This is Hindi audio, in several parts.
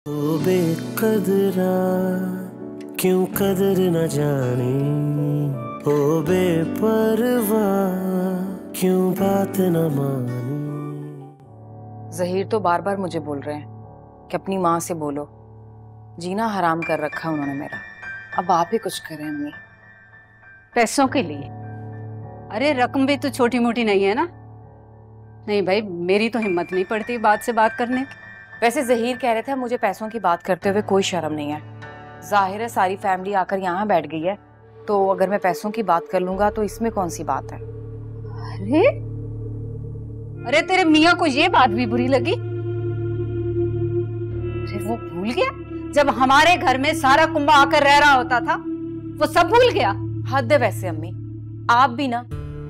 ओ बेकदरा क्यों कदर न जाने, ओ बेपरवाह क्यों बात न माने। ज़हीर तो बार बार मुझे बोल रहे हैं कि अपनी माँ से बोलो, जीना हराम कर रखा है उन्होंने मेरा। अब आप ही कुछ करें अम्मी। पैसों के लिए? अरे रकम भी तो छोटी मोटी नहीं है ना। नहीं भाई, मेरी तो हिम्मत नहीं पड़ती बात से बात करने की। वैसे ज़हीर कह रहे थे मुझे पैसों की बात करते हुए कोई शर्म नहीं है। जाहिर है सारी फैमिली आकर यहाँ बैठ गई है, तो अगर मैं पैसों की बात कर लूंगा तो इसमें कौन सी बात है। अरे अरे तेरे मियाँ को ये बात भी बुरी लगी? अरे वो भूल गया जब हमारे घर में सारा कुंबा आकर रह रहा होता था, वो सब भूल गया। हद है वैसे अम्मी, आप भी ना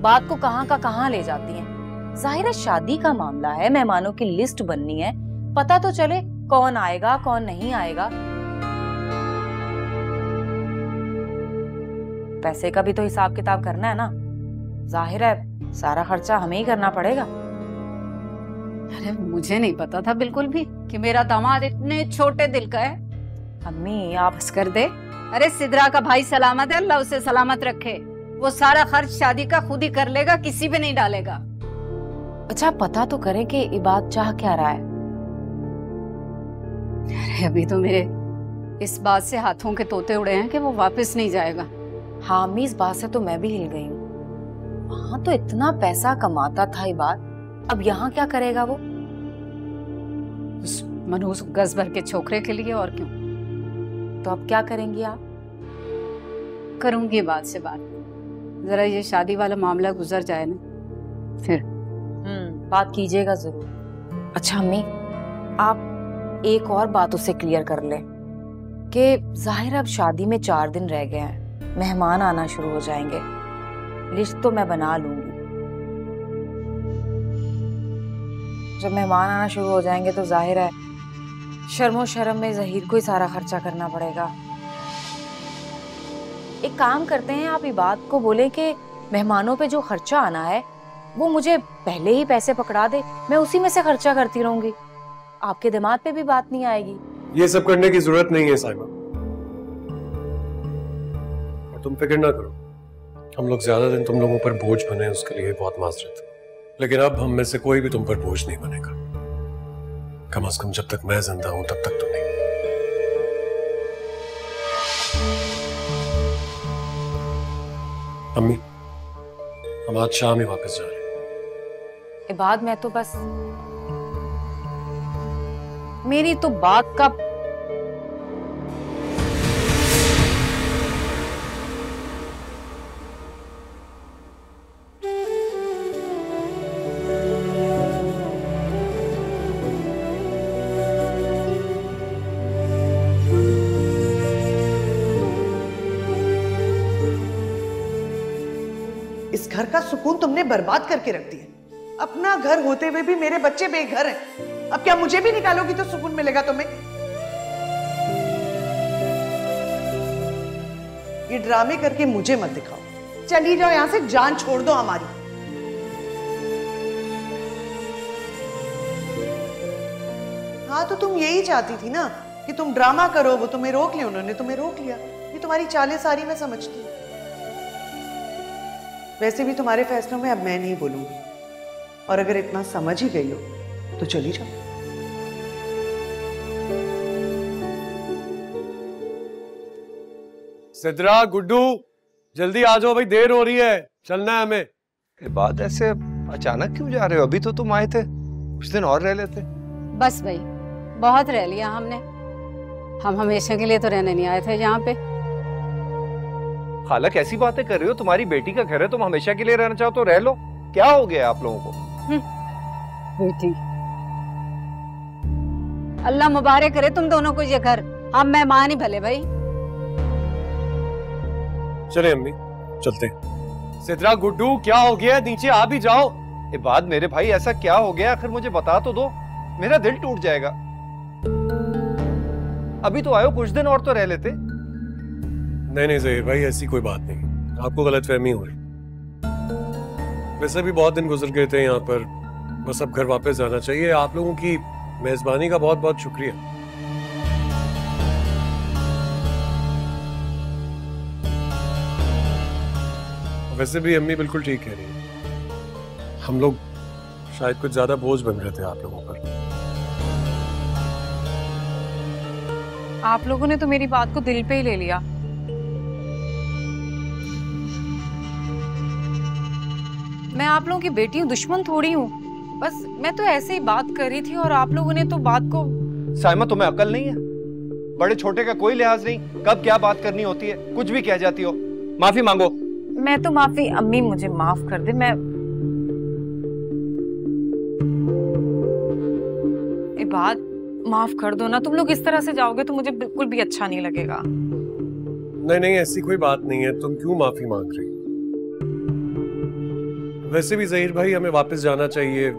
बात को कहाँ का कहाँ ले जाती हैं। जाहिर है शादी का मामला है, मेहमानों की लिस्ट बननी है, पता तो चले कौन आएगा कौन नहीं आएगा। पैसे का भी तो हिसाब किताब करना है ना। जाहिर है सारा खर्चा हमें ही करना पड़ेगा। अरे मुझे नहीं पता था बिल्कुल भी कि मेरा दामाद इतने छोटे दिल का है। अम्मी आप बस कर दे। अरे सिद्रा का भाई सलामत है, अल्लाह उसे सलामत रखे। वो सारा खर्च शादी का खुद ही कर लेगा, किसी पे नहीं डालेगा। अच्छा पता तो करें कि इबाद चाह क्या रहा है। अरे अभी तो मेरे इस बात से हाथों के तोते उड़े हैं कि वो वापस नहीं जाएगा। हाँ अम्मी, इस बात से तो मैं भी हिल गई हूँ। वहां तो इतना पैसा कमाता था इबाद, अब यहाँ क्या करेगा वो? उस मनहूस गज भर के छोकरे के लिए, और क्यों। तो अब क्या करेंगी आप? करूंगी बात से बात, जरा ये शादी वाला मामला गुजर जाए ना, फिर बात कीजिएगा जरूर। अच्छा अम्मी, आप एक और बात उसे क्लियर कर ले कि जाहिर अब शादी में 4 दिन रह गए हैं, मेहमान आना शुरू हो जाएंगे। लिस्ट तो मैं बना लूंगी, जब मेहमान आना शुरू हो जाएंगे तो जाहिर है शर्मो शर्म में ज़हीर को ही सारा खर्चा करना पड़ेगा। एक काम करते हैं, आप इबाद को बोले कि मेहमानों पे जो खर्चा आना है वो मुझे पहले ही पैसे पकड़ा दे, मैं उसी में से खर्चा करती रहूंगी, आपके दिमाग पे भी बात नहीं आएगी। ये सब करने की जरूरत नहीं है साइमा, और तुम फिक्र ना करो। हम लोग ज्यादा दिन तुम लोगों पर बोझ बने उसके लिए बहुत माजरत, लेकिन अब हम में से कोई भी तुम पर बोझ नहीं बनेगा। कम से कम जब तक मैं जिंदा हूं तब तक तो नहीं। अम्मी, हम आज शाम ही वापस जा रहे हैं। इबाद मैं तो बस, मेरी तो बात का इस घर का सुकून तुमने बर्बाद करके रख दिया। अपना घर होते हुए भी मेरे बच्चे बेघर हैं। अब क्या मुझे भी निकालोगी तो सुकून मिलेगा तुम्हें? ये ड्रामे करके मुझे मत दिखाओ। चली जाओ यहां से, जान छोड़ दो हमारी। हाँ तो तुम यही चाहती थी ना कि तुम ड्रामा करो, वो तुम्हें रोक लिया, उन्होंने तुम्हें रोक लिया। ये तुम्हारी चालें सारी मैं समझती हूँ। वैसे भी तुम्हारे फैसलों में अब मैं नहीं बोलूंगी, और अगर इतना समझ ही गई हो तो चली जाओ। सिद्रा, गुड्डू, जल्दी आ जाओ भाई, देर हो रही है, चलना है हमें। ये बात ऐसे अचानक क्यों जा रहे हो? अभी तो तुम आए थे, कुछ दिन और रह लेते। बस भाई बहुत रह लिया हमने, हम हमेशा के लिए तो रहने नहीं आए थे यहाँ पे। खाला कैसी बातें कर रही हो? तुम्हारी बेटी का घर है, तुम हमेशा के लिए रहना चाहो तो रह लो। क्या हो गया आप लोगों को? बेटी, अल्लाह मुबारक करे तुम दोनों को ये घर। हम मेहमान ही भले भाई। चले अम्मी, चलते हैं। सिद्रा, गुड्डू, क्या हो गया? नीचे आ भी जाओ। ये बात मेरे भाई, ऐसा क्या हो गया आखिर? मुझे बता तो दो, मेरा दिल टूट जाएगा। अभी तो आयो, कुछ दिन और तो रह लेते। नहीं नहीं ज़हीर भाई, ऐसी कोई बात नहीं, आपको गलतफहमी हो रही। वैसे भी बहुत दिन गुजर गए थे यहाँ पर, बस अब घर वापस जाना चाहिए। आप लोगों की मेजबानी का बहुत बहुत शुक्रिया। वैसे भी अम्मी बिल्कुल ठीक कह रही है, हम लोग शायद कुछ ज्यादा बोझ बन रहे थे आप लोगों पर। आप लोगों ने तो मेरी बात को दिल पे ही ले लिया। मैं आप लोगों की बेटी हूँ, दुश्मन थोड़ी हूँ। बस मैं तो ऐसे ही बात कर रही थी और आप लोगों ने तो बात को। साइमा, तुम्हें अकल नहीं है? बड़े छोटे का कोई लिहाज नहीं, कब क्या बात करनी होती है, कुछ भी कह जाती हो। माफी मांगो। मैं तो माफी, अम्मी मुझे माफ कर दे। मैं बात माफ कर दो ना। तुम लोग इस तरह से जाओगे तो मुझे बिल्कुल भी अच्छा नहीं लगेगा। नहीं नहीं, ऐसी कोई बात नहीं है, तुम क्यों माफी मांग रही हो? वैसे भी जहीर भाई, हमें वापस जाना चाहिए,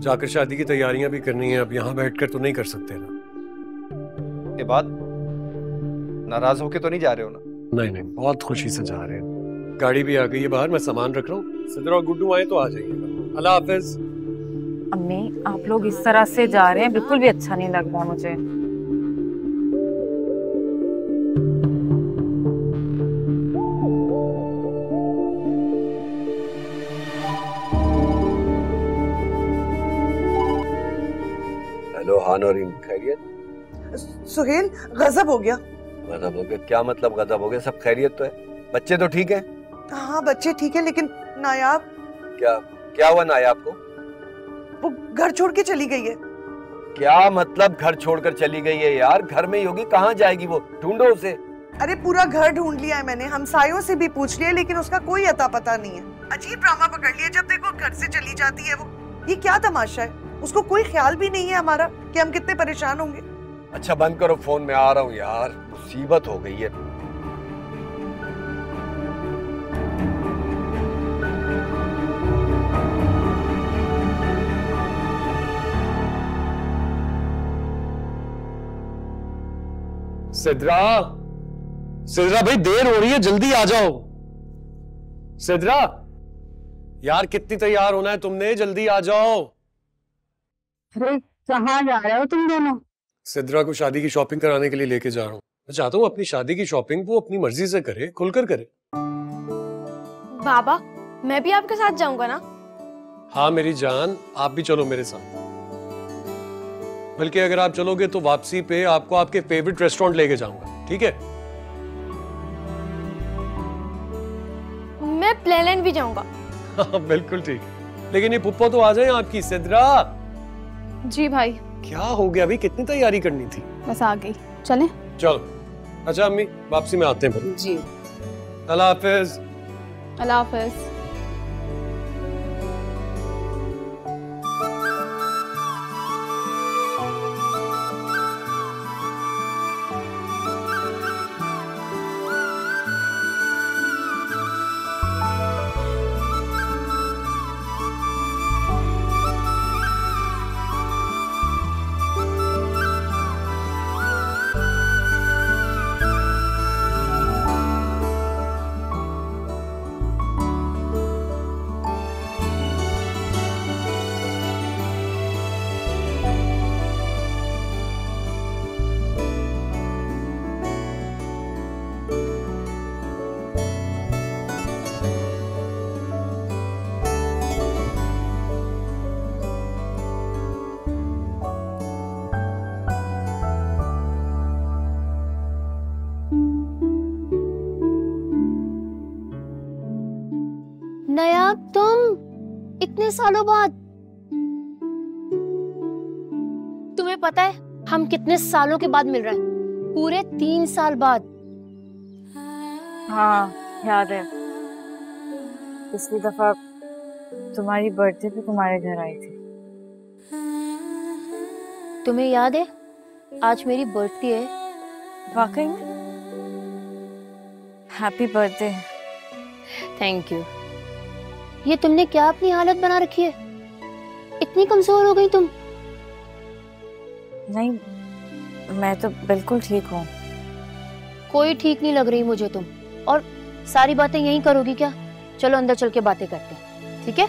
जाकर शादी की तैयारियां भी करनी है। अब यहाँ बैठकर तो नहीं कर सकते ना। ये बात नाराज होके तो नहीं जा रहे हो ना? नहीं नहीं, बहुत खुशी से जा रहे हैं। गाड़ी भी आ गई है बाहर, मैं सामान रख रहा हूँ। सिद्रा और गुड्डू आए तो आ जाइएगा। अल्लाह हाफिज। अम्मी, आप लोग इस तरह से जा रहे हैं, बिल्कुल भी अच्छा नहीं लग रहा मुझे। हेलो हाँ नौरीन, खैरियत? सुहेल, गजब हो गया। गजब हो गया? क्या मतलब गजब हो गया? सब खैरियत तो है, बच्चे तो ठीक हैं? हाँ बच्चे ठीक है, लेकिन नायाब। क्या क्या हुआ नायाब को? वो घर छोड़ के चली गई है। क्या मतलब घर छोड़कर चली गई है? यार घर में ही होगी, कहाँ जाएगी वो? ढूंढो उसे। अरे पूरा घर ढूंढ लिया है मैंने, हमसायों से भी पूछ लिया, लेकिन उसका कोई अता पता नहीं है। अजीब ड्रामा पकड़ लिया, जब देखो घर से चली जाती है वो। ये क्या तमाशा है? उसको कोई ख्याल भी नहीं है हमारा कि हम कितने परेशान होंगे। अच्छा बंद करो फोन, में आ रहा हूँ यार, मुसीबत हो गई है। सिद्रा, सिद्रा भाई देर हो रही है, जल्दी आ जाओ। सिद्रा यार, कितनी तैयार होना है तुमने, जल्दी आ जाओ। अरे कहाँ जा रहे हो तुम दोनों? सिद्रा को शादी की शॉपिंग कराने के लिए लेके जा रहा हूँ। मैं चाहता हूँ अपनी शादी की शॉपिंग वो अपनी मर्जी से करे, खुलकर करे। बाबा, मैं भी आपके साथ जाऊंगा ना? हाँ मेरी जान, आप भी चलो मेरे साथ। बल्कि अगर आप चलोगे तो वापसी पे आपको आपके फेवरेट रेस्टोरेंट लेके जाऊंगा, ठीक है? मैं प्लेलैंड भी जाऊंगा। हाँ बिल्कुल ठीक है, लेकिन ये पुप्पो तो आ जाए आपकी। सिद्रा जी भाई। क्या हो गया? अभी कितनी तैयारी करनी थी? बस आ गई, चलें? चलो। अच्छा अम्मी, वापसी में आते हैं फिर। जी, अल्लाह हाफिज। अल्लाह हाफिज। नायाब, तुम इतने सालों बाद। तुम्हें पता है हम कितने सालों के बाद मिल रहे हैं? पूरे 3 साल बाद। हाँ याद है, पिछली दफा तुम्हारी बर्थडे पे तुम्हारे घर आई थी। तुम्हें याद है आज मेरी बर्थडे है? वाकई में? Happy birthday. Thank you. ये तुमने क्या अपनी हालत बना रखी है? इतनी कमजोर हो गई तुम? नहीं, मैं तो बिल्कुल ठीक हूँ। कोई ठीक नहीं लग रही मुझे तुम। और सारी बातें यहीं करोगी क्या? चलो अंदर चल के बातें करते हैं, ठीक है?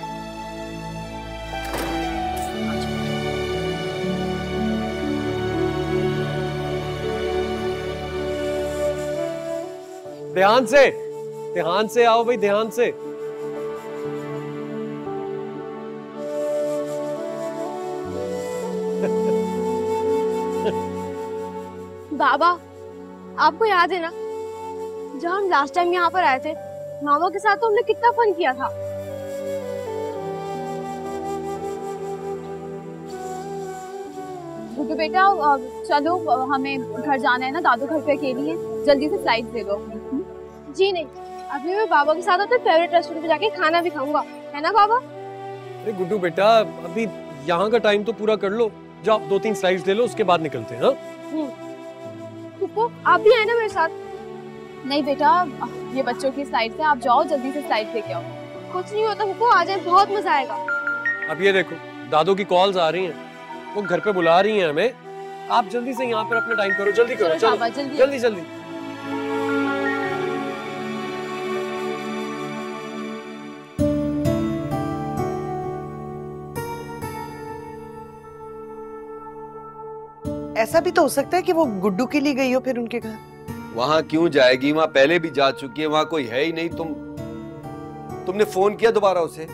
ध्यान से, ध्यान से आओ भाई, ध्यान से। बाबा, आपको याद है ना जब हम लास्ट टाइम यहाँ पर आए थे, मामा के साथ तो हमने कितना फन किया था। गुड्डू बेटा, चलो हमें घर जाना है ना, दादू घर पे अकेली है, जल्दी से फ्लाइट दे दो अपनी। जी नहीं, अभी मैं बाबा के साथ अपने फेवरेट रेस्टोरेंट पे जाके खाना भी खाऊंगा, है ना बाबा? अरे गुड्डू बेटा, अभी यहाँ का टाइम तो पूरा कर लो, जाओ 2-3 स्लाइड्स ले लो, उसके बाद निकलते हैं। फूफो, आप भी आए ना मेरे साथ। नहीं बेटा, ये बच्चों की स्लाइड है, आप जाओ जल्दी से स्लाइड लेके आओ। कुछ नहीं होता फूफो, आ जाए, बहुत मजा आएगा। अब ये देखो, दादू की कॉल्स आ रही हैं, वो घर पे बुला रही हैं हमें। आप जल्दी से यहाँ पर अपना टाइम करो, जल्दी करो, चलो बाबा, जल्दी जल्दी जल्दी। ऐसा भी तो हो सकता है कि वो गुड्डू के लिए गई हो फिर उनके घर। वहां क्यों जाएगी, वहां पहले भी जा चुकी है, वहां कोई है ही नहीं। तुमने फोन किया दोबारा उसे?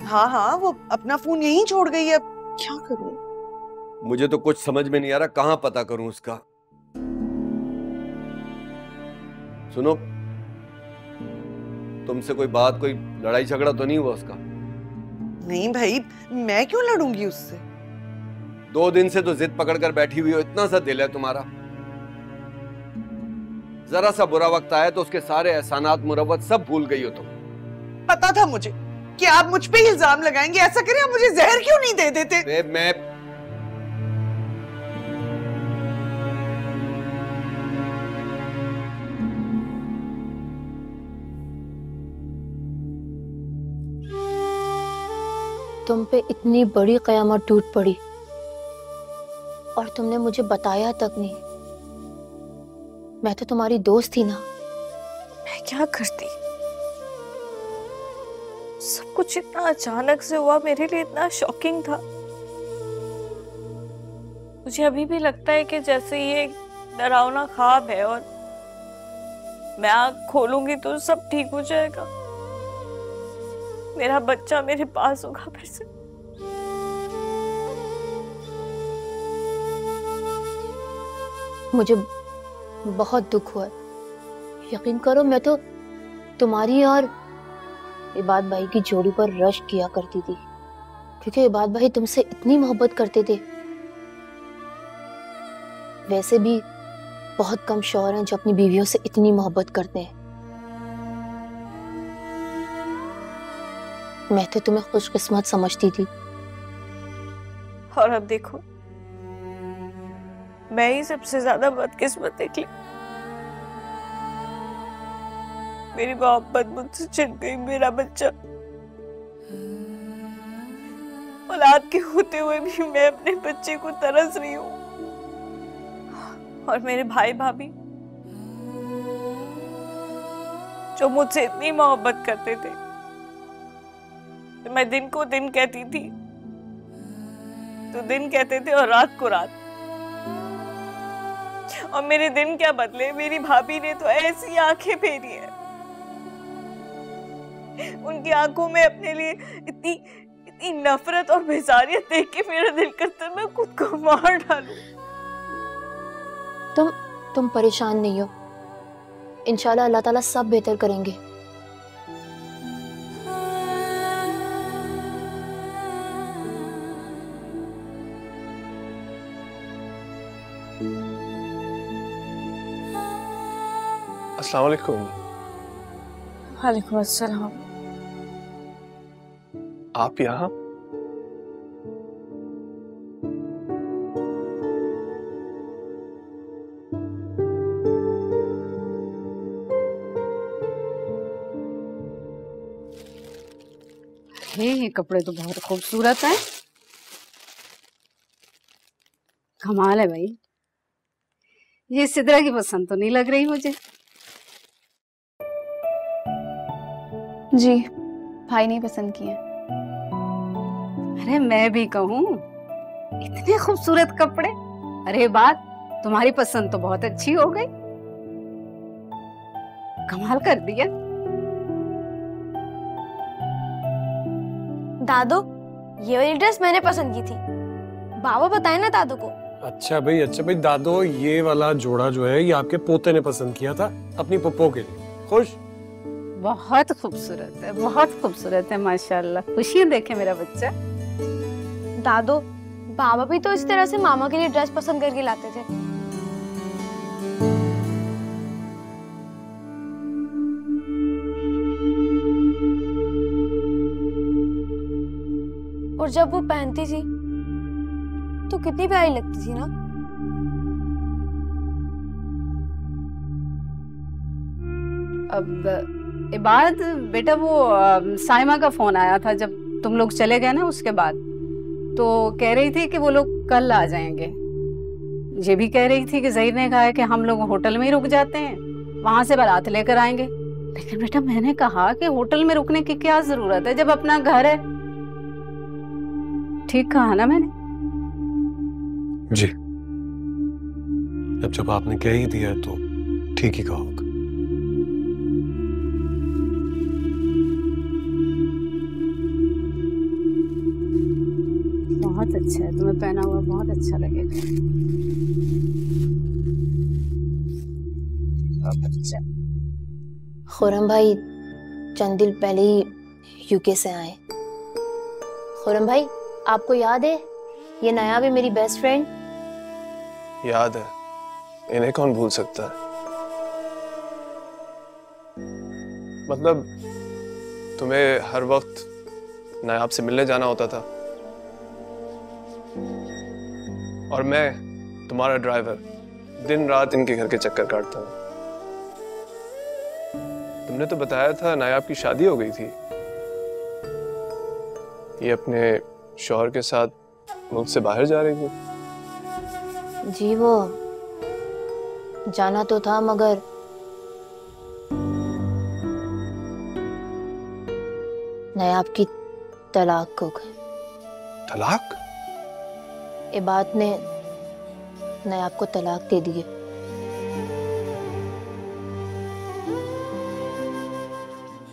हाँ हाँ, वो अपना फोन यहीं छोड़ गई है, अब क्या करूं? मुझे तो कुछ समझ में नहीं आ रहा, कहां पता करूं उसका। सुनो, तुमसे कोई बात, कोई लड़ाई झगड़ा तो नहीं हुआ उसका? नहीं भाई, मैं क्यों लड़ूंगी उससे? 2 दिन से तो जिद पकड़ कर बैठी हुई हो, इतना सा दिल है तुम्हारा। जरा सा बुरा वक्त आया तो उसके सारे एहसानात मुरव्वत सब भूल गई हो तुम। पता था मुझे कि आप मुझ पे इल्जाम लगाएंगे। ऐसा करें, आप मुझे जहर क्यों नहीं दे देते? मैं तुम पे इतनी बड़ी कयामत टूट पड़ी और तुमने मुझे बताया तक नहीं। मैं तो तुम्हारी दोस्त थी ना। मैं क्या करती? सब कुछ इतना अचानक से हुआ, मेरे लिए इतना शॉकिंग था। मुझे अभी भी लगता है कि जैसे ये एक डरावना ख्वाब है और मैं आँख खोलूंगी तो सब ठीक हो जाएगा। मेरा बच्चा मेरे पास होगा फिर से। मुझे बहुत दुख हुआ। यकीन करो, मैं तो तुम्हारी और इबाद भाई की जोड़ी पर रश किया करती थी, क्योंकि इबाद भाई तुमसे इतनी मोहब्बत करते थे। वैसे भी बहुत कम शौहर हैं जो अपनी बीवियों से इतनी मोहब्बत करते हैं। मैं तो तुम्हें खुशकिस्मत समझती थी। और अब देखो, मैं ही सबसे ज्यादा बदकिस्मत निकली। मेरी मोहब्बत मुझसे छिन गई। मेरा बच्चा, औलाद के होते हुए भी मैं अपने बच्चे को तरस रही हूँ। और मेरे भाई भाभी जो मुझसे इतनी मोहब्बत करते थे, मैं दिन को दिन कहती थी तो दिन कहते थे और रात को रात। और मेरे दिन क्या बदले, मेरी भाभी ने तो ऐसी आंखें फेरी है। उनकी आंखों में अपने लिए इतनी नफरत और बेजारियत देख के मेरा दिल करता है मैं खुद को मार डालूं। तुम परेशान नहीं हो। इंशाल्लाह अल्लाह ताला सब बेहतर करेंगे। अस्सलाम वालेकुम। वालेकुम अस्सलाम। आप यहाँ? ये कपड़े तो बहुत खूबसूरत हैं। कमाल है भाई। ये सिद्रा की पसंद तो नहीं लग रही मुझे। जी, भाई नहीं पसंद किए। अरे मैं भी कहूँ, इतने खूबसूरत कपड़े। अरे बात, तुम्हारी पसंद तो बहुत अच्छी हो गई। कमाल कर दिया। दादू, ये वाली ड्रेस मैंने पसंद की थी। बाबा बताए ना दादू को। अच्छा भाई दादो, ये वाला जोड़ा जो है ये आपके पोते ने पसंद किया था अपनी पप्पो के लिए। खुश? बहुत खूबसूरत है, बहुत खूबसूरत है माशाल्लाह। खुशी देखे मेरा बच्चा। दादू, बाबा भी तो इस तरह से मामा के लिए ड्रेस पसंद करके लाते थे। और जब वो पहनती थी तो कितनी प्यारी लगती थी ना। अब इबाद बेटा, वो साइमा का फोन आया था जब तुम लोग चले गए ना, उसके बाद तो कह रही थी कि वो लोग कल आ जाएंगे। ये भी कह रही थी कि ज़हीर ने कहा है कि हम लोग होटल में ही रुक जाते हैं, वहां से बारात लेकर आएंगे। लेकिन बेटा मैंने कहा कि होटल में रुकने की क्या जरूरत है जब अपना घर है। ठीक कहा ना मैंने? जी, अब जब आपने कह ही दिया है तो ठीक ही कहा होगा। बहुत अच्छा है, तुम्हें पहना हुआ बहुत अच्छा लगेगा। अच्छा। खुरम भाई चंद दिन पहले ही यूके से आए। खुरम भाई, आपको याद है ये नया भी मेरी बेस्ट फ्रेंड? याद है, इन्हें कौन भूल सकता है। मतलब तुम्हें हर वक्त नायाब से मिलने जाना होता था और मैं तुम्हारा ड्राइवर दिन रात इनके घर के चक्कर काटता हूँ। तुमने तो बताया था नायाब की शादी हो गई थी, ये अपने शौहर के साथ मुल्क से बाहर जा रही थी। जी वो जाना तो था मगर नायाब की तलाक हो गई। तलाक? इबाद ने नायाब को तलाक दे दी है।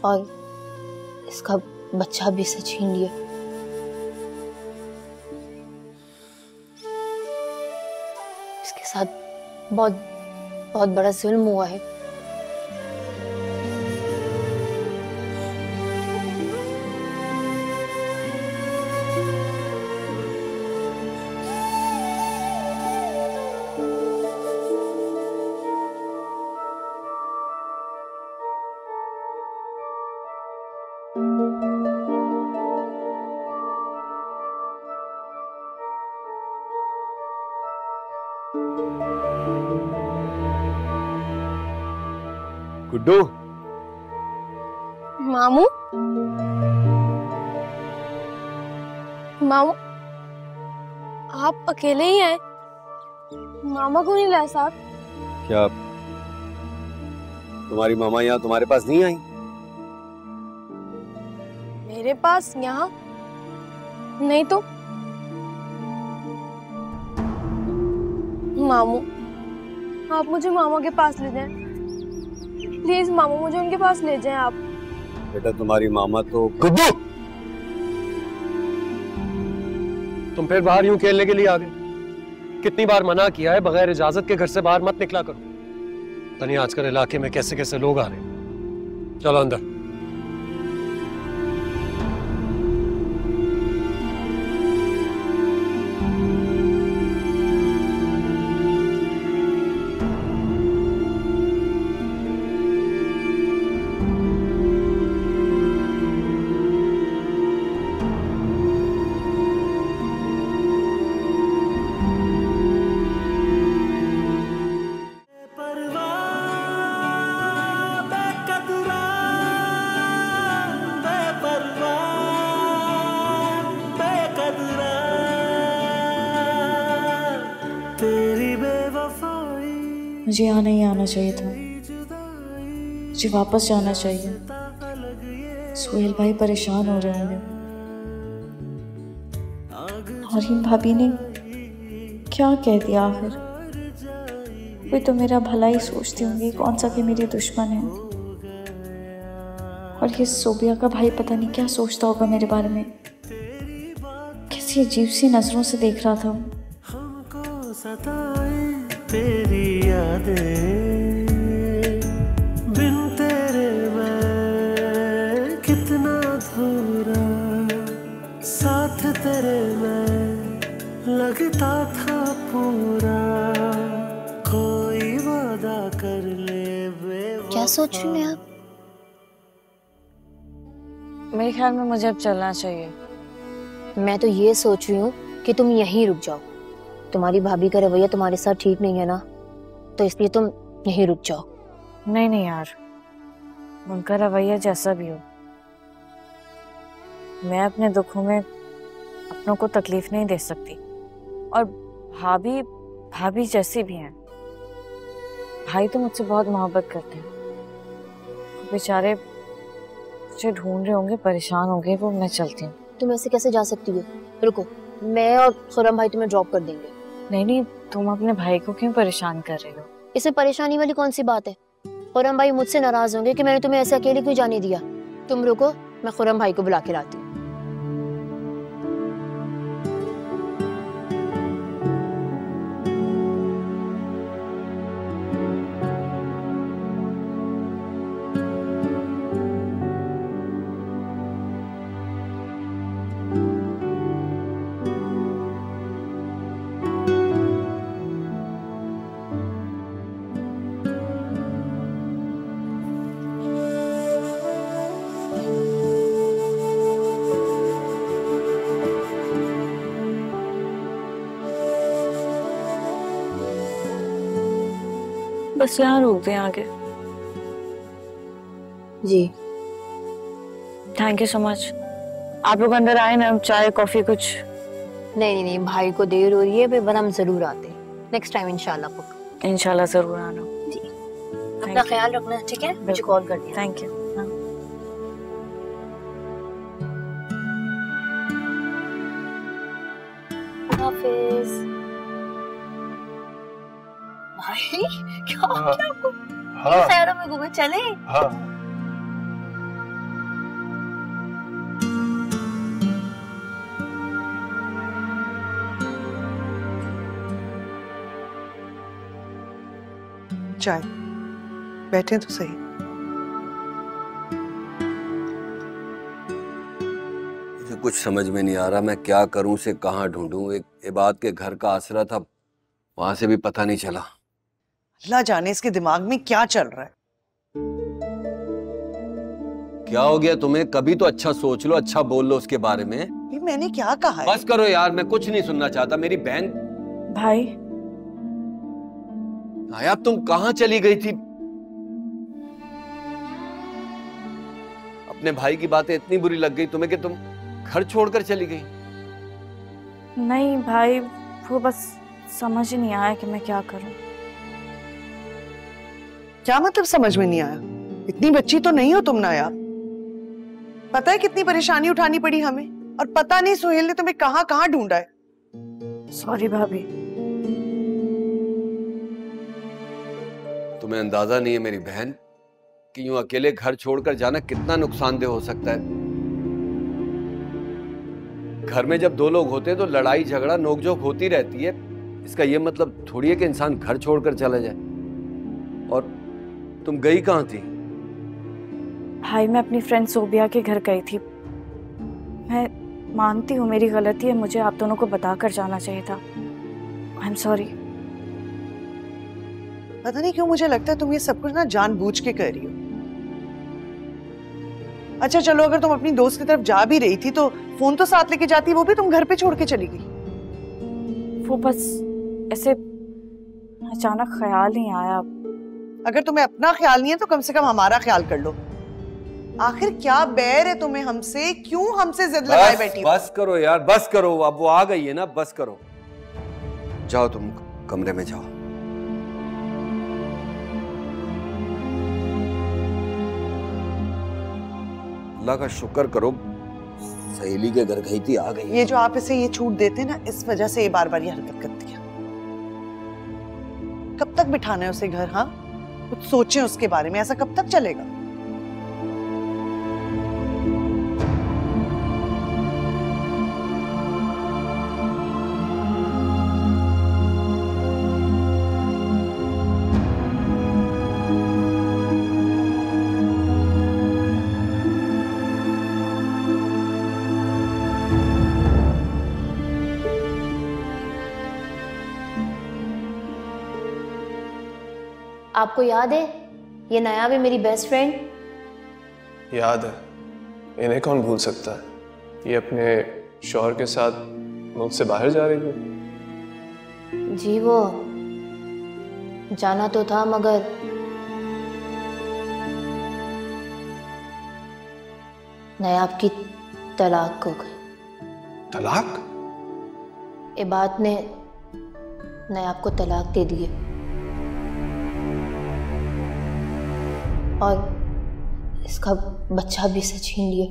और इसका बच्चा भी से छीन लिया। इसके साथ बहुत बहुत बड़ा जुल्म हुआ है। गुड्डू, मामू, मामू आप अकेले ही आए? मामा को नहीं लाया साथ? क्या तुम्हारी मामा यहाँ तुम्हारे पास नहीं आई? मेरे पास यहाँ नहीं तो। मामू, आप मुझे मामा के पास ले जाएं। प्लीज मामू, मुझे उनके पास ले जाएं आप। बेटा तुम्हारी मामा तो गुड्डू, तुम फिर बाहर यूं खेलने के लिए आ गए? कितनी बार मना किया है बगैर इजाजत के घर से बाहर मत निकला करो। पता नहीं आजकल इलाके में कैसे कैसे लोग आ रहे हैं। चलो अंदर। मुझे यहाँ नहीं आना चाहिए था, मुझे वापस जाना चाहिए। सोहेल भाई परेशान हो रहे होंगे। नौरीन भाभी ने क्या कह दिया आखिर? कोई तो मेरा भला ही सोचती होंगी, कौन सा कि मेरी दुश्मन है। और ये सोबिया का भाई पता नहीं क्या सोचता होगा मेरे बारे में। कैसी अजीब सी नजरों से देख रहा था। हमको सताए तेरी यादें, बिन तेरे मैं कितना अधूरा, साथ तेरे मैं लगता था पूरा, कोई वादा कर ले बेवफा। क्या सोच रही हैं आप? मेरे ख्याल में मुझे अब चलना चाहिए। मैं तो ये सोच रही हूँ कि तुम यहीं रुक जाओ। तुम्हारी भाभी का रवैया तुम्हारे साथ ठीक नहीं है ना, तो इसलिए तुम यहीं रुक जाओ। नहीं नहीं यार, उनका रवैया जैसा भी हो, मैं अपने दुखों में अपनों को तकलीफ नहीं दे सकती। और भाभी भाभी जैसी भी हैं, भाई तो मुझसे बहुत मोहब्बत करते हैं। बेचारे मुझे ढूंढ रहे होंगे, परेशान होंगे वो। मैं चलती हूँ। तुम ऐसे कैसे जा सकती हो? रुको, मैं और खुर्रम भाई तुम्हें ड्रॉप कर देंगे। नहीं नहीं, तुम अपने भाई को क्यों परेशान कर रहे हो? इसमें परेशानी वाली कौन सी बात है? खुर्रम भाई मुझसे नाराज होंगे कि मैंने तुम्हें ऐसे अकेले क्यों जाने दिया। तुम रुको, मैं खुर्रम भाई को बुला के लाती हूँ। बस यहाँ रोक दें आगे। जी थैंक यू सो मच। आप लोग अंदर आए ना, चाय कॉफी कुछ? नहीं, भाई को देर हो रही है, फिर हम जरूर आते हैं नेक्स्ट टाइम इंशाल्लाह। इंशाल्लाह जरूर आना जी। अपना ख्याल रखना, ठीक है? मुझे कॉल कर दिया। Thank you. हाफिज। भाई क्या हो गया आपको? हाँ। शहरों में घूमे चले? हाँ। चाय, बैठे तो सही। मुझे कुछ समझ में नहीं आ रहा, मैं क्या करूं, से कहाँ ढूंढूं। एक इबाद के घर का आसरा था, वहां से भी पता नहीं चला। अल्लाह जाने इसके दिमाग में क्या चल रहा है। क्या हो गया तुम्हें? कभी तो अच्छा सोच लो, अच्छा बोल लो उसके बारे में। ये मैंने क्या कहा है? बस करो यार, मैं कुछ नहीं सुनना चाहता। मेरी बहन। भाई नायाब, तुम कहाँ चली गई थी? अपने भाई की बातें इतनी बुरी लग गई तुम्हें कि तुम घर छोड़कर चली गई? नहीं भाई, वो बस समझ ही नहीं आया कि मैं क्या करूं। क्या मतलब समझ में नहीं आया? इतनी बच्ची तो नहीं हो तुम नायाब। पता है कितनी परेशानी उठानी पड़ी हमें, और पता नहीं सुहेल ने तुम्हें कहां कहां ढूंढा है। सॉरी भाभी। तुम्हें अंदाजा नहीं है मेरी बहन कि यूं अकेले घर छोड़कर जाना कितना नुकसानदेह हो सकता है। घर में जब दो लोग होते हैं तो लड़ाई झगड़ा नोकझोंक होती रहती है। इसका यह मतलब थोड़ी है कि इंसान घर छोड़कर चला जाए। और तुम गई कहां थी? भाई मैं अपनी फ्रेंड सोबिया के घर गई थी। मैं मानती हूँ मेरी गलती है, मुझे आप दोनों को बताकर जाना चाहिए था। I am sorry. पता नहीं क्यों मुझे लगता है तुम ये सब कुछ ना जानबूझ के कर रही हो। अच्छा चलो, अगर तुम अपनी दोस्त की तरफ जा भी रही थी तो फोन तो साथ लेके जाती, वो भी तुम घर पे छोड़ के चली गई। वो बस ऐसे अचानक ख्याल नहीं आया। अगर तुम्हें अपना ख्याल नहीं है तो कम से कम हमारा ख्याल कर लो। आखिर क्या बैर है तुम्हें हमसे? क्यों हमसे जिद लगाए बैठी? बस करो यार, बस करो। अब वो आ गई है ना, बस करो। जाओ तुम कमरे में जाओ। अल्लाह का शुक्र करो, सहेली के घर गई थी, आ गई। ये जो आप इसे ये छूट देते ना, इस वजह से ये बार बार ये हरकत करती है। कब तक बिठाना है उसे घर? हाँ, कुछ सोचें उसके बारे में। ऐसा कब तक चलेगा? आपको याद है ये नायाब है मेरी बेस्ट फ्रेंड? याद है, इन्हें कौन भूल सकता है। ये अपने शौहर के साथ मुल्क से बाहर जा रही थी। जी वो जाना तो था मगर नायाब की तलाक हो गई। तलाक? इबाद ने नायाब को तलाक दे दी है और इसका बच्चा भी से छीन लिया।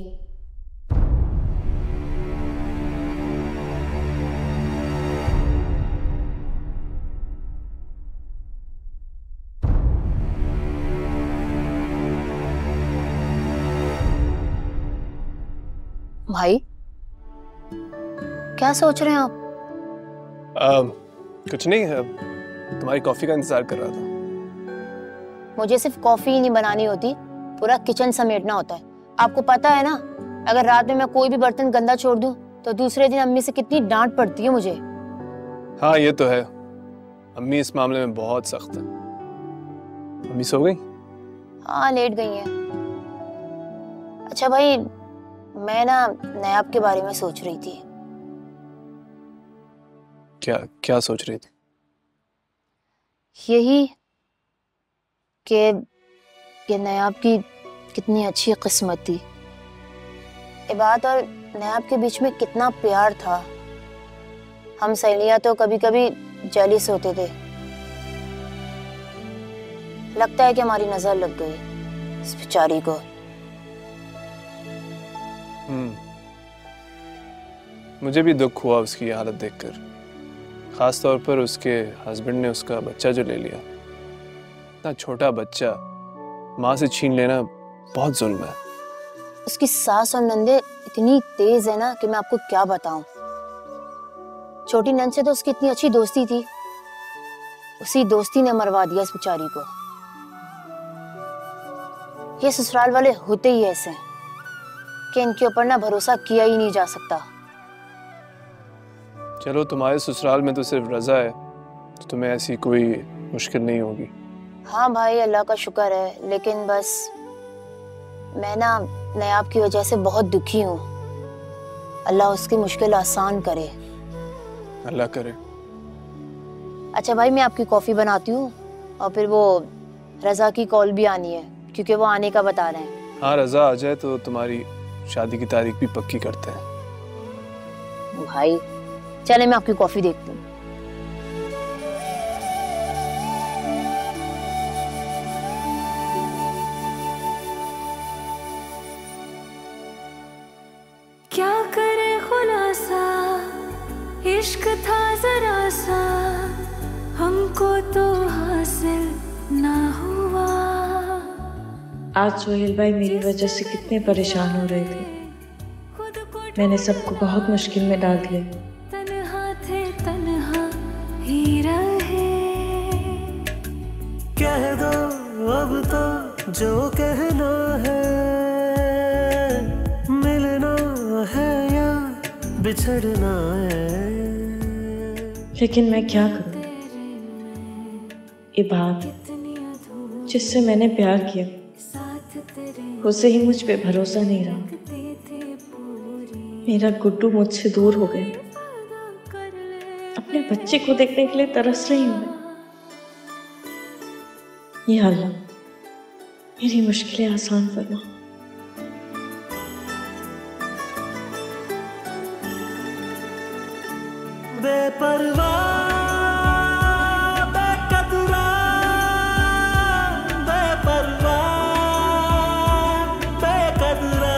भाई क्या सोच रहे हैं आप? कुछ नहीं है, तुम्हारी कॉफी का इंतजार कर रहा था। मुझे सिर्फ कॉफी ही नहीं बनानी होती, पूरा किचन समेटना होता है। आपको पता है ना, अगर रात में मैं कोई भी बर्तन गंदा छोड़ दूं तो दूसरे दिन अम्मी से कितनी डांट पड़ती है मुझे। हाँ ये तो है, अम्मी इस मामले में बहुत सख्त है। अम्मी सो गई? हाँ लेट गई हैं। अच्छा भाई, मैं ना नायाब के बारे में सोच रही थी। क्या सोच रही थी? यही कि नायाब की कितनी अच्छी किस्मत थी। इबाद और नायाब के बीच में कितना प्यार था। हम सहेलियां तो कभी कभी जेलिस होते थे। लगता है कि हमारी नजर लग गई इस बेचारी को। मुझे भी दुख हुआ उसकी हालत देखकर, खास तौर पर उसके हस्बैंड ने उसका बच्चा जो ले लिया। इतना छोटा बच्चा माँ से छीन लेना बहुत जुल्म है। उसकी सास और नंदे इतनी तेज है ना कि मैं आपको क्या बताऊं। छोटी नंद से तो उसकी इतनी अच्छी दोस्ती थी, उसी दोस्ती ने मरवा दिया इस बेचारी को। ये ससुराल वाले होते ही ऐसे हैं कि इनके ऊपर ना भरोसा किया ही नहीं जा सकता। चलो तुम्हारे ससुराल में तो सिर्फ रजा है, तो तुम्हें ऐसी कोई मुश्किल नहीं होगी। हाँ भाई, अल्लाह का शुक्र है, लेकिन बस मैं ना नायाब की वजह से बहुत दुखी हूँ। अल्लाह उसकी मुश्किल आसान करे। अल्लाह करे। अच्छा भाई, मैं आपकी कॉफी बनाती हूँ और फिर वो रजा की कॉल भी आनी है क्योंकि वो आने का बता रहे हैं। हाँ, रजा आ जाए तो तुम्हारी शादी की तारीख भी पक्की करते हैं। भाई चले, मैं आपकी कॉफी देखती हूँ। क्या करे खुलासा, इश्क था जरा सा, हमको तो हासिल ना हुआ। आज सोहेल भाई मेरी वजह से कितने परेशान हो रहे थे। मैंने सबको बहुत मुश्किल में डाल दिया। तन्हा थे तन्हा ही रहे। कह दो अब तो जो कहना है, मिलना है या बिछड़ना है। लेकिन मैं क्या करूं? इबाद जिससे मैंने प्यार किया, उसे ही मुझ पे भरोसा नहीं रहा। मेरा गुड्डू मुझसे दूर हो गया। अपने बच्चे को देखने के लिए तरस रही हूं मैं। या अल्लाह, मेरी मुश्किलें आसान फरमा। बेपरवाह बेकदरा, बेपरवाह बेकदरा।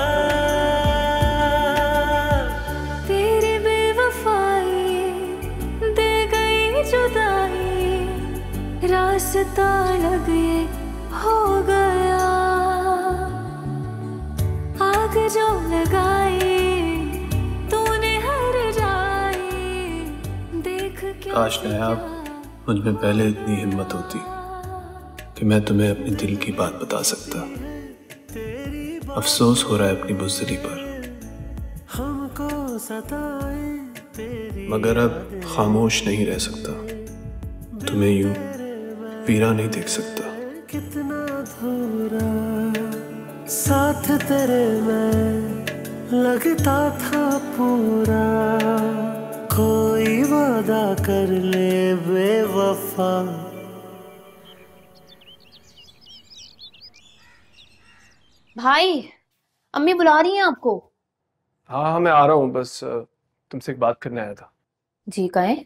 तेरी बेवफाई दे गई जुदाई, रास्ता लगे हो गया। आग जो लगाई तूने हर जाई, देख के काश नायाब मुझ में पहले इतनी हिम्मत होती कि मैं तुम्हें अपने दिल की बात बता सकता। अफसोस हो रहा है अपनी बुज़दिली पर, मगर अब खामोश नहीं रह सकता। तुम्हें यूं वीरा नहीं देख सकता। कितना अधूरा साथ तेरे में लगता था पूरा, कोई वादा कर ले बेवफा। भाई अम्मी बुला रही हैं आपको। हाँ हाँ मैं आ रहा हूँ, बस तुमसे एक बात करने आया था। जी कहें।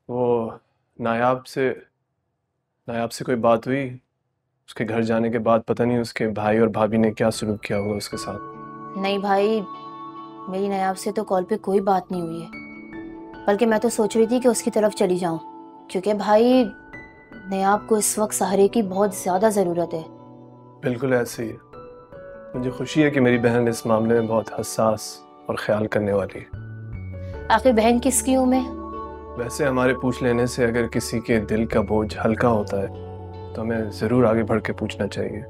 वो नायाब से कोई बात हुई? उसके घर जाने के बाद पता नहीं उसके भाई और भाभी ने क्या सलूक किया होगा उसके साथ। नहीं भाई, मेरी नायाब से तो कॉल पे कोई बात नहीं हुई है, बल्कि मैं तो सोच रही थी कि उसकी तरफ चली जाऊं, क्योंकि भाई नायाब को इस वक्त सहारे की बहुत ज्यादा जरूरत है। बिल्कुल ऐसे ही है। मुझे खुशी है कि मेरी बहन इस मामले में बहुत हसास और ख्याल करने वाली है। आखिर बहन किसकी हूं मैं? वैसे हमारे पूछ लेने से अगर किसी के दिल का बोझ हल्का होता है तो हमें जरूर आगे बढ़ के पूछना चाहिए।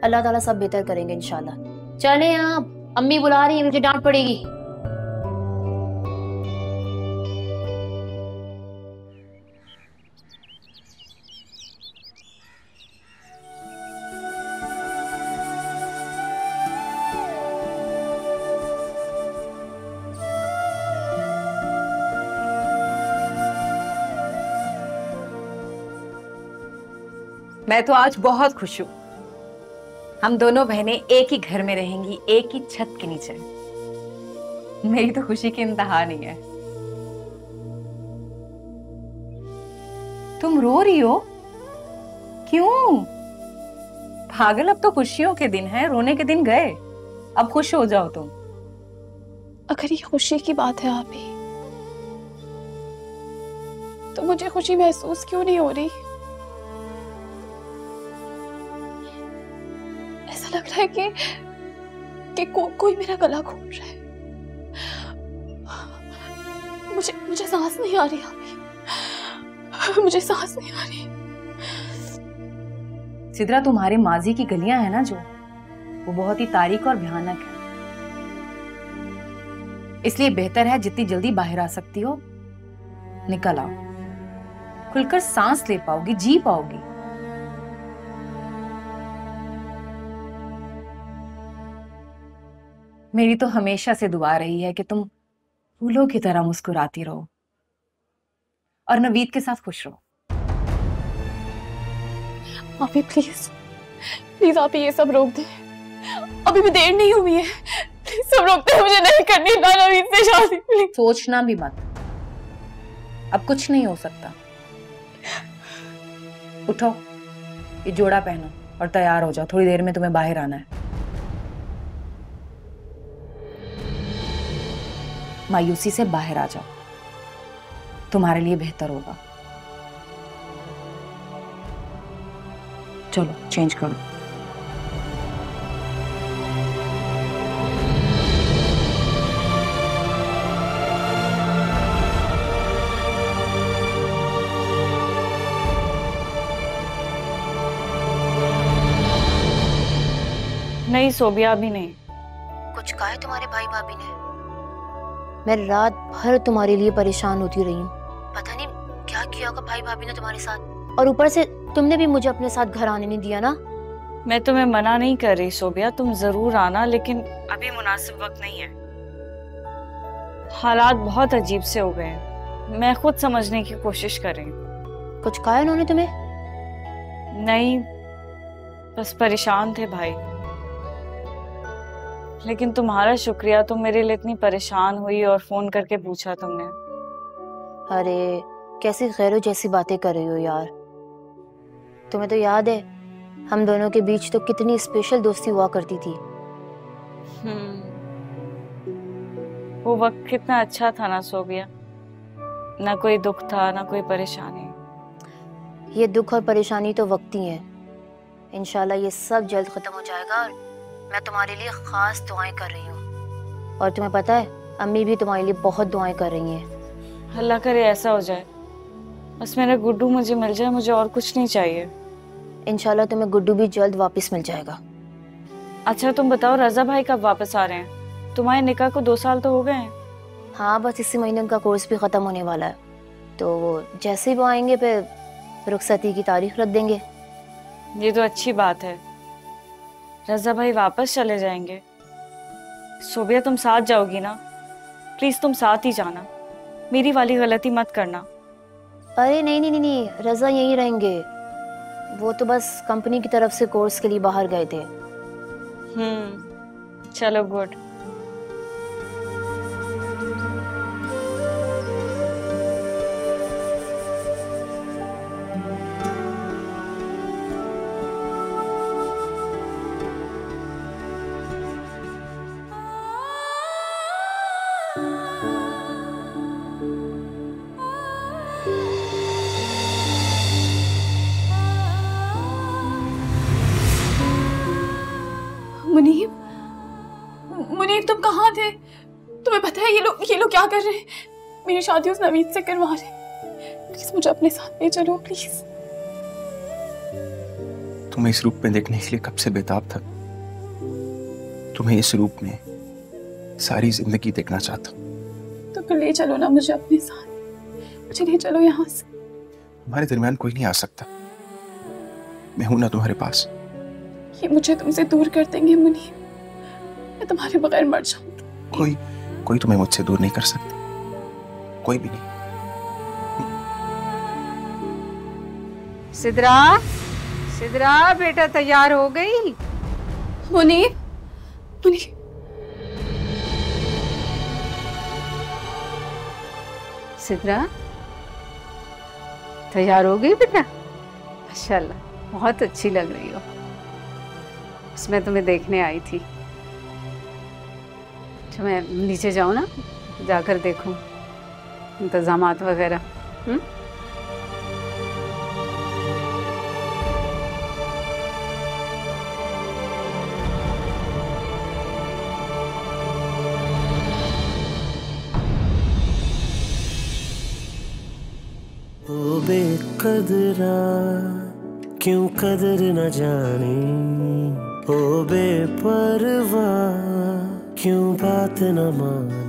अल्लाह ताला सब बेहतर करेंगे इंशाल्लाह। चले आप, अम्मी बुला रही है, मुझे डांट पड़ेगी। मैं तो आज बहुत खुश हूँ। हम दोनों बहनें एक ही घर में रहेंगी, एक ही छत के नीचे। मेरी तो खुशी की इंतहा नहीं है। तुम रो रही हो? क्यों? पागल, अब तो खुशियों के दिन हैं, रोने के दिन गए। अब खुश हो जाओ तुम। अगर ये खुशी की बात है आप ही, तो मुझे खुशी महसूस क्यों नहीं हो रही? ऐसा लग रहा है कि कोई मेरा गला घोट रहा है। मुझे सांस नहीं आ रही अभी, मुझे सांस नहीं आ रही। सिद्रा, तुम्हारे माजी की गलियां हैं ना जो, वो बहुत ही तारीख और भयानक है। इसलिए बेहतर है जितनी जल्दी बाहर आ सकती हो निकल आओ, खुलकर सांस ले पाओगी, जी पाओगी। मेरी तो हमेशा से दुआ रही है कि तुम फूलों की तरह मुस्कुराती रहो और नवीद के साथ खुश रहो। आप प्लीज प्लीज आप ये सब रोक दें, अभी भी देर नहीं हुई है। प्लीज सब रोक दें, मुझे नहीं करनी ना नवीद से शादी। प्लीज सोचना भी मत, अब कुछ नहीं हो सकता। उठो, ये जोड़ा पहनो और तैयार हो जाओ, थोड़ी देर में तुम्हें बाहर आना है। मायूसी से बाहर आ जाओ, तुम्हारे लिए बेहतर होगा। चलो चेंज करो। नहीं सोबिया, भी नहीं। कुछ कहा है तुम्हारे भाई भाभी ने? मैं रात भर तुम्हारे लिए परेशान होती रही हूँ, पता नहीं क्या किया होगा भाई भाभी ने तुम्हारे साथ। और ऊपर से तुमने भी मुझे अपने साथ घर आने नहीं दिया ना। मैं तुम्हें मना नहीं कर रही सोबिया, तुम जरूर आना, लेकिन अभी मुनासिब वक्त नहीं है। हालात बहुत अजीब से हो गए हैं, मैं खुद समझने की कोशिश कर रही हूँ। कुछ कहा उन्होंने तुम्हें? नहीं, बस परेशान थे भाई। लेकिन तुम्हारा शुक्रिया, तुम मेरे लिए इतनी परेशान हुई और फोन करके पूछा तुमने। अरे कैसी गैरों जैसी बातें कर रही हो यार। तुम्हें तो याद है हम दोनों के बीच तो कितनी स्पेशल दोस्ती हुआ करती थी। वो वक्त कितना अच्छा था ना सोबिया, ना कोई दुख था ना कोई परेशानी। ये दुख और परेशानी तो वक्ती है, इंशाल्लाह ये सब जल्द खत्म हो जाएगा। और मैं तुम्हारे लिए खास दुआएं कर रही हूँ, और तुम्हें पता है अम्मी भी तुम्हारे लिए बहुत दुआएं कर रही हैं। अल्लाह करे ऐसा हो जाए, बस मेरा गुड्डू मुझे मिल जाए, मुझे और कुछ नहीं चाहिए। इंशाल्लाह तुम्हें गुड्डू भी जल्द वापस मिल जाएगा। अच्छा तुम बताओ, रजा भाई कब वापस आ रहे हैं? तुम्हारे निकाह को 2 साल तो हो गए हैं। हाँ, बस इसी महीने उनका कोर्स भी खत्म होने वाला है, तो जैसे ही वो आएंगे फिर रुखसती की तारीख रख देंगे। ये तो अच्छी बात है। रजा भाई वापस चले जाएंगे। सोबिया तुम साथ जाओगी ना? प्लीज तुम साथ ही जाना, मेरी वाली गलती मत करना। अरे नहीं नहीं नहीं नहीं, रजा यहीं रहेंगे। वो तो बस कंपनी की तरफ से कोर्स के लिए बाहर गए थे। चलो गुड। मुनीब तुम कहाँ थे? तुम्हें पता है ये लोग क्या कर रहे हैं? मेरी शादी उस नवीद से करवा रहे हैं। प्लीज मुझे अपने साथ ले चलो प्लीज। तुम्हें इस रूप में देखने के लिए कब से बेताब था। तुम्हें इस रूप में सारी जिंदगी देखना चाहता हूँ। तो फिर ले चलो ना मुझे अपने साथ, मुझे ले चलो यहाँ से। हमारे दरमियान कोई नहीं आ सकता, मैं हूं ना तुम्हारे पास। ये मुझे तुमसे दूर कर देंगे मुनीब, मैं तुम्हारे बगैर मर जाऊंगी। कोई तुम्हें मुझसे दूर नहीं कर सकता, कोई भी नहीं। सिद्रा, सिद्रा बेटा तैयार हो गई? मुनीब, मुनीब। सिद्रा तैयार हो गई बेटा? माशाल्लाह, बहुत अच्छी लग रही हो। उसमें तुम्हें देखने आई थी। अच्छा मैं नीचे जाऊँ ना, जाकर देखूं इंतजामात वगैरह। ओ बेकदरा क्यों कदर न जाने, ओ बेपरवाह क्यों बात न मान।